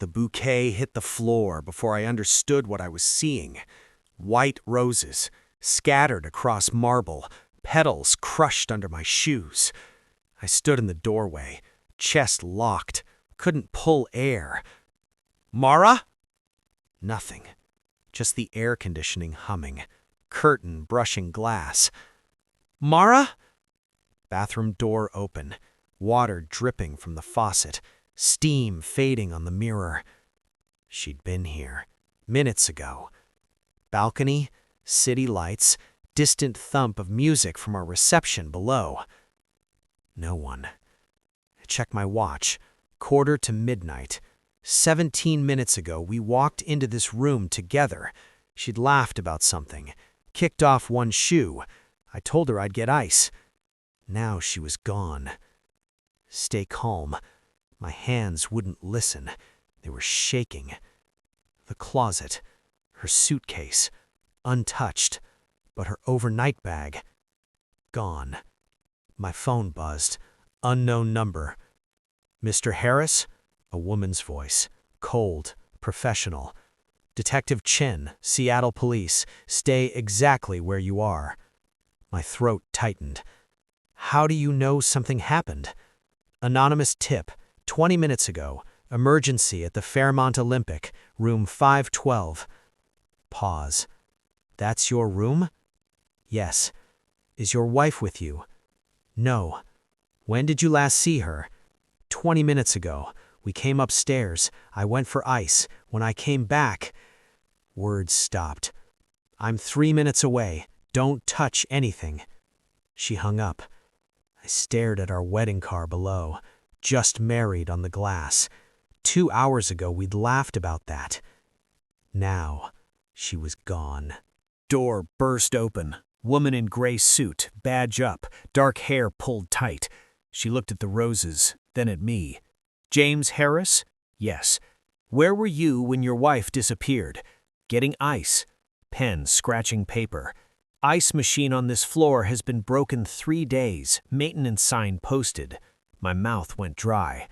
The bouquet hit the floor before I understood what I was seeing. White roses, scattered across marble, petals crushed under my shoes. I stood in the doorway, chest locked, couldn't pull air. "Mara?" Nothing. Just the air conditioning humming, curtain brushing glass. "Mara?" Bathroom door open, water dripping from the faucet, steam fading on the mirror. She'd been here, minutes ago. Balcony, city lights, distant thump of music from our reception below. No one. I checked my watch. 1:45. 17 minutes ago, we walked into this room together. She'd laughed about something, kicked off one shoe. I told her I'd get ice. Now she was gone. Stay calm. My hands wouldn't listen. They were shaking. The closet, her suitcase, untouched, but her overnight bag, gone. My phone buzzed. Unknown number. "Mr. Harris?" A woman's voice, cold, professional. "Detective Chen, Seattle Police. Stay exactly where you are." My throat tightened. "How do you know something happened?" "Anonymous tip, 20 minutes ago. Emergency at the Fairmont Olympic, room 512. Pause. "That's your room?" "Yes." "Is your wife with you?" "No." "When did you last see her?" 20 minutes ago. We came upstairs. I went for ice. When I came back..." Words stopped. "I'm 3 minutes away. Don't touch anything." She hung up. I stared at our wedding car below, just married on the glass. 2 hours ago we'd laughed about that. Now, she was gone. Door burst open. Woman in gray suit, badge up, dark hair pulled tight. She looked at the roses, then at me. "James Harris?" "Yes." "Where were you when your wife disappeared?" "Getting ice." Pen scratching paper. "Ice machine on this floor has been broken 3 days. Maintenance sign posted." My mouth went dry.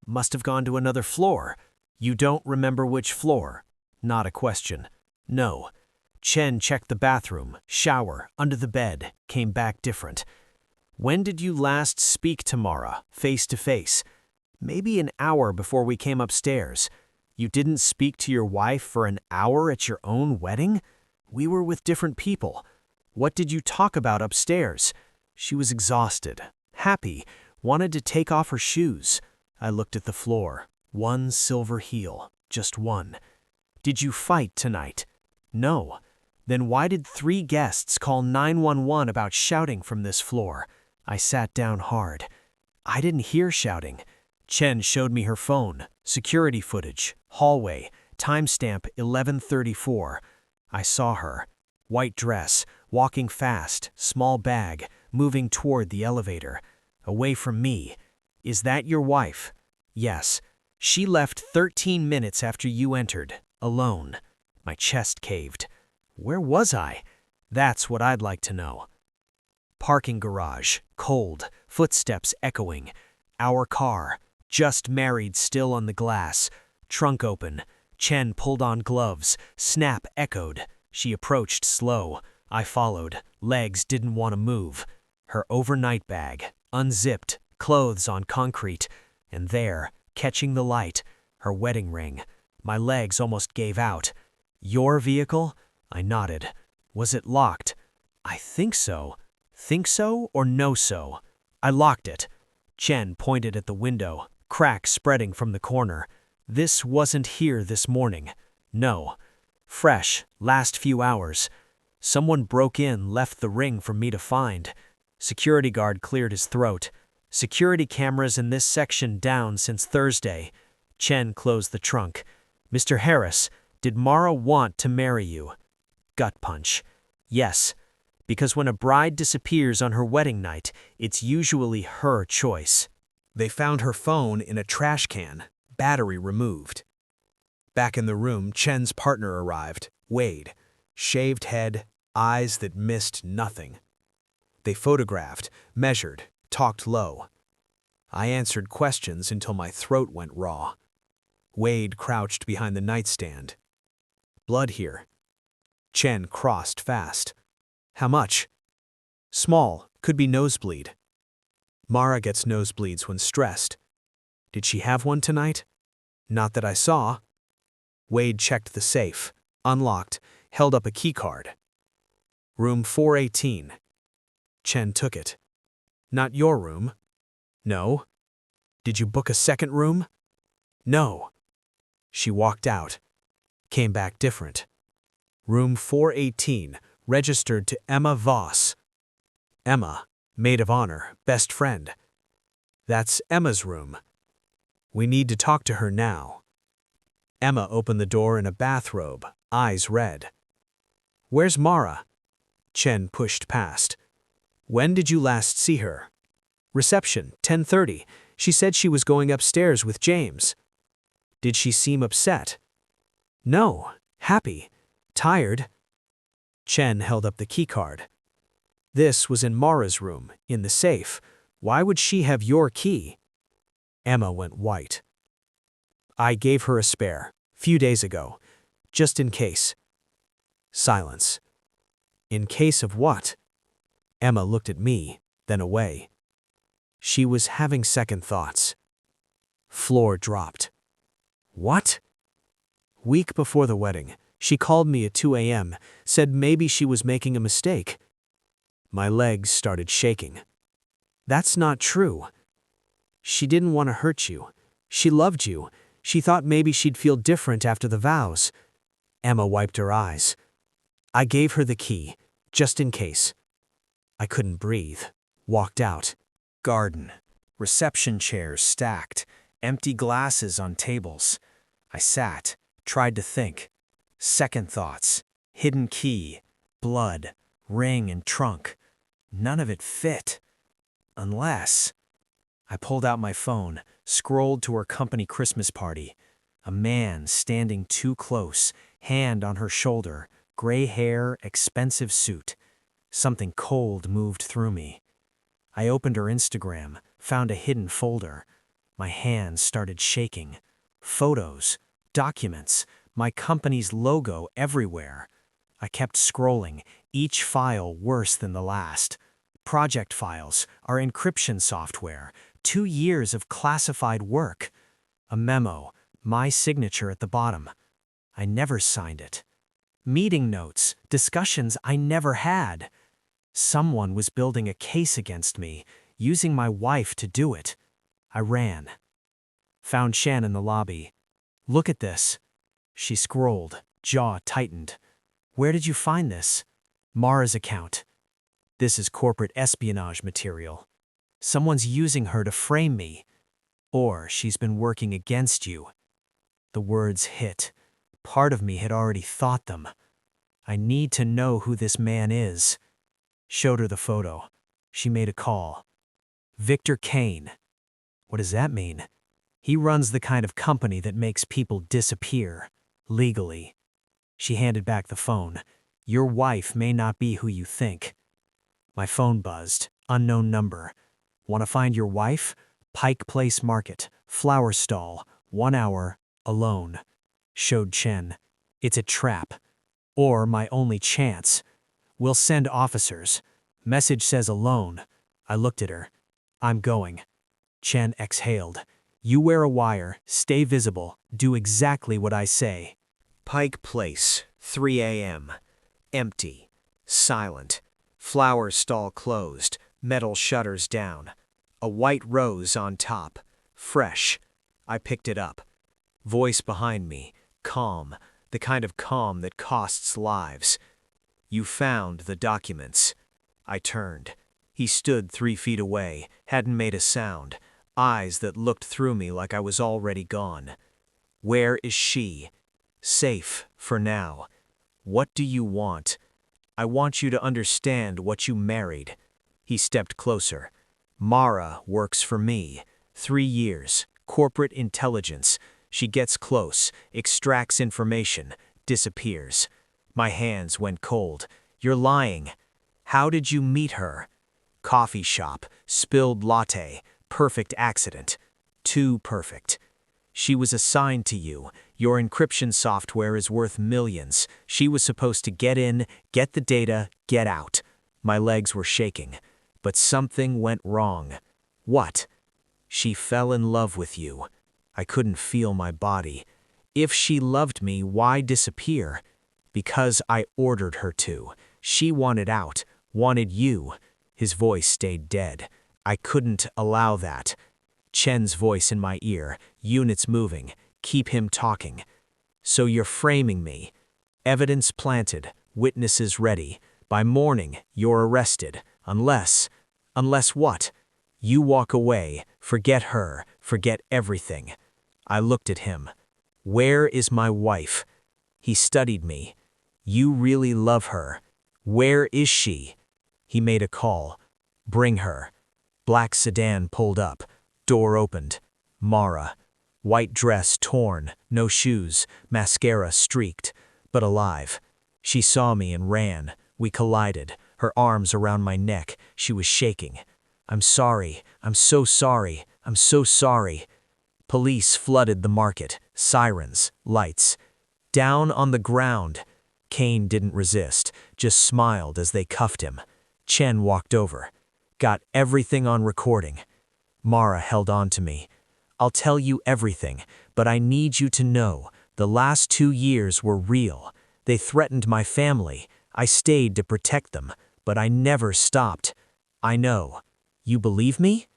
"Must have gone to another floor." "You don't remember which floor?" Not a question. "No." Chen checked the bathroom, shower, under the bed, came back different. "When did you last speak to Mara, face to face?" "Maybe an hour before we came upstairs." "You didn't speak to your wife for an hour at your own wedding?" "We were with different people." "What did you talk about upstairs?" "She was exhausted, happy, wanted to take off her shoes." I looked at the floor. One silver heel, just one. "Did you fight tonight?" "No." "Then why did 3 guests call 911 about shouting from this floor?" I sat down hard. "I didn't hear shouting." Chen showed me her phone, security footage, hallway, timestamp 11:34. I saw her. White dress, walking fast, small bag, moving toward the elevator. Away from me. "Is that your wife?" "Yes." "She left 13 minutes after you entered, alone." My chest caved. Where was I? That's what I'd like to know. Parking garage, cold, footsteps echoing. Our car, just married still on the glass. Trunk open. Chen pulled on gloves. Snap echoed. She approached slow. I followed. Legs didn't want to move. Her overnight bag, unzipped, clothes on concrete. And there, catching the light, her wedding ring. My legs almost gave out. "Your vehicle?" I nodded. "Was it locked?" "I think so." "Think so or no so?" "I locked it." Chen pointed at the window, cracks spreading from the corner. "This wasn't here this morning." "No." "Fresh, last few hours." "Someone broke in, left the ring for me to find." Security guard cleared his throat. "Security cameras in this section down since Thursday." Chen closed the trunk. "Mr. Harris, did Mara want to marry you?" Gut punch. "Yes." Because when a bride disappears on her wedding night, it's usually her choice. They found her phone in a trash can, battery removed. Back in the room, Chen's partner arrived, Wade. Shaved head, eyes that missed nothing. They photographed, measured, talked low. I answered questions until my throat went raw. Wade crouched behind the nightstand. Blood here. Chen crossed fast. How much? Small, could be nosebleed. Mara gets nosebleeds when stressed. Did she have one tonight? Not that I saw. Wade checked the safe, unlocked, held up a keycard. Room 418. Chen took it. Not your room. No. Did you book a second room? No. She walked out. Came back different. Room 418, registered to Emma Voss. Emma, maid of honor, best friend. That's Emma's room. We need to talk to her now. Emma opened the door in a bathrobe, eyes red. Where's Mara? Chen pushed past. When did you last see her? Reception, 10:30. She said she was going upstairs with James. Did she seem upset? No, happy, tired. Chen held up the keycard. This was in Mara's room, in the safe. Why would she have your key? Emma went white. I gave her a spare, few days ago, just in case. Silence. In case of what? Emma looked at me, then away. She was having second thoughts. Floor dropped. What? Week before the wedding, she called me at 2 a.m., said maybe she was making a mistake. My legs started shaking. That's not true. She didn't want to hurt you. She loved you. She thought maybe she'd feel different after the vows. Emma wiped her eyes. I gave her the key, just in case. I couldn't breathe. Walked out. Garden. Reception chairs stacked. Empty glasses on tables. I sat, tried to think. Second thoughts. Hidden key. Blood. Ring and trunk. None of it fit. Unless... I pulled out my phone, scrolled to her company Christmas party. A man standing too close, hand on her shoulder, gray hair, expensive suit. Something cold moved through me. I opened her Instagram, found a hidden folder. My hands started shaking. Photos, documents, my company's logo everywhere. I kept scrolling, each file worse than the last. Project files, our encryption software, 2 years of classified work. A memo, my signature at the bottom. I never signed it. Meeting notes, discussions I never had. Someone was building a case against me, using my wife to do it. I ran. Found Shan in the lobby. Look at this. She scrolled, jaw tightened. Where did you find this? Mara's account. This is corporate espionage material. Someone's using her to frame me. Or she's been working against you. The words hit. Part of me had already thought them. I need to know who this man is. Showed her the photo. She made a call. Victor Kane. What does that mean? He runs the kind of company that makes people disappear, legally. She handed back the phone. Your wife may not be who you think. My phone buzzed. Unknown number. Want to find your wife? Pike Place Market, flower stall, 1 hour, alone. Showed Chen. It's a trap. Or my only chance. We'll send officers. Message says alone. I looked at her. I'm going. Chen exhaled. You wear a wire, stay visible, do exactly what I say. Pike Place, 3 a.m. Empty. Silent. Flower stall closed, metal shutters down. A white rose on top. Fresh. I picked it up. Voice behind me. Calm. The kind of calm that costs lives. You found the documents. I turned. He stood 3 feet away, hadn't made a sound. Eyes that looked through me like I was already gone. Where is she? Safe, for now. What do you want? I want you to understand what you married. He stepped closer. Mara works for me. 3 years. Corporate intelligence. She gets close, extracts information, disappears. My hands went cold. You're lying. How did you meet her? Coffee shop, spilled latte, perfect accident. Too perfect. She was assigned to you. Your encryption software is worth millions. She was supposed to get in, get the data, get out. My legs were shaking. But something went wrong. What? She fell in love with you. I couldn't feel my body. If she loved me, why disappear? Because I ordered her to. She wanted out, wanted you. His voice stayed dead. I couldn't allow that. Chen's voice in my ear, units moving, keep him talking. So you're framing me. Evidence planted, witnesses ready. By morning, you're arrested. Unless what? You walk away, forget her, forget everything. I looked at him. Where is my wife? He studied me. You really love her. Where is she? He made a call. Bring her. Black sedan pulled up. Door opened. Mara. White dress torn, no shoes, mascara streaked, but alive. She saw me and ran. We collided, her arms around my neck. She was shaking. I'm sorry. I'm so sorry. I'm so sorry. Police flooded the market. Sirens, lights. Down on the ground. Kane didn't resist, just smiled as they cuffed him. Chen walked over. Got everything on recording. Mara held on to me. I'll tell you everything, but I need you to know the last 2 years were real. They threatened my family. I stayed to protect them, but I never stopped. I know. You believe me?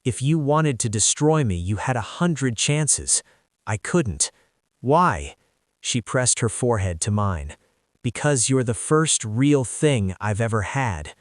If you wanted to destroy me, you had 100 chances. I couldn't. Why? She pressed her forehead to mine. Because you're the first real thing I've ever had.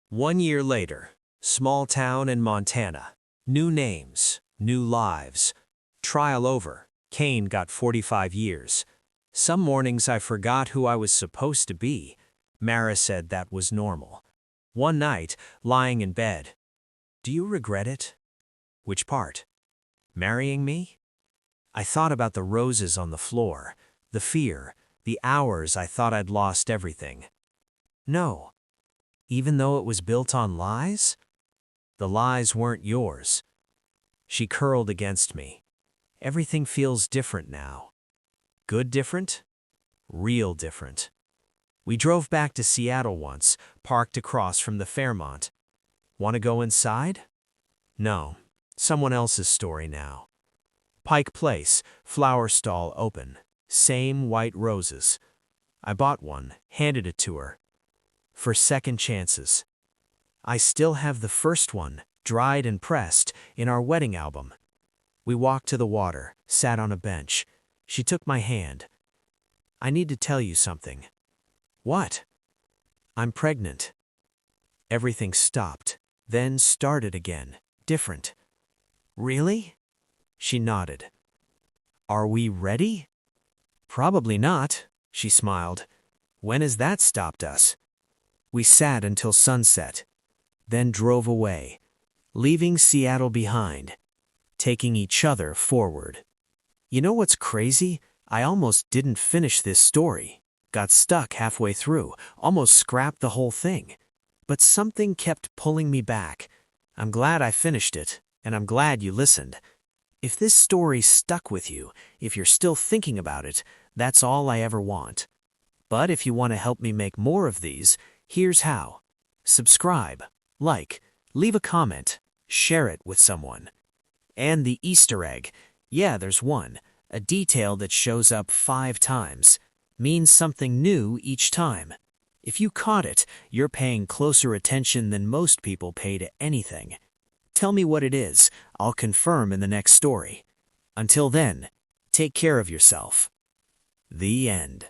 1 year later, small town in Montana. New names, new lives. Trial over. Kane got 45 years. Some mornings I forgot who I was supposed to be. Mara said that was normal. One night, lying in bed. Do you regret it? Which part? Marrying me? I thought about the roses on the floor, the fear, the hours I thought I'd lost everything. No. Even though it was built on lies? The lies weren't yours. She curled against me. Everything feels different now. Good different? Real different. We drove back to Seattle once, parked across from the Fairmont. Want to go inside? No. Someone else's story now. Pike Place, flower stall open. Same white roses. I bought one, handed it to her. For second chances. I still have the first one, dried and pressed, in our wedding album. We walked to the water, sat on a bench. She took my hand. I need to tell you something. What? I'm pregnant. Everything stopped, then started again, different. Really? She nodded. Are we ready? Probably not, she smiled. When has that stopped us? We sat until sunset, then drove away, leaving Seattle behind, taking each other forward. You know what's crazy? I almost didn't finish this story. Got stuck halfway through, almost scrapped the whole thing. But something kept pulling me back. I'm glad I finished it, and I'm glad you listened. If this story stuck with you, if you're still thinking about it, that's all I ever want. But if you want to help me make more of these, here's how. Subscribe, like, leave a comment, share it with someone. And the Easter egg, yeah, there's one, a detail that shows up 5 times, means something new each time. If you caught it, you're paying closer attention than most people pay to anything. Tell me what it is, I'll confirm in the next story. Until then, take care of yourself. The end.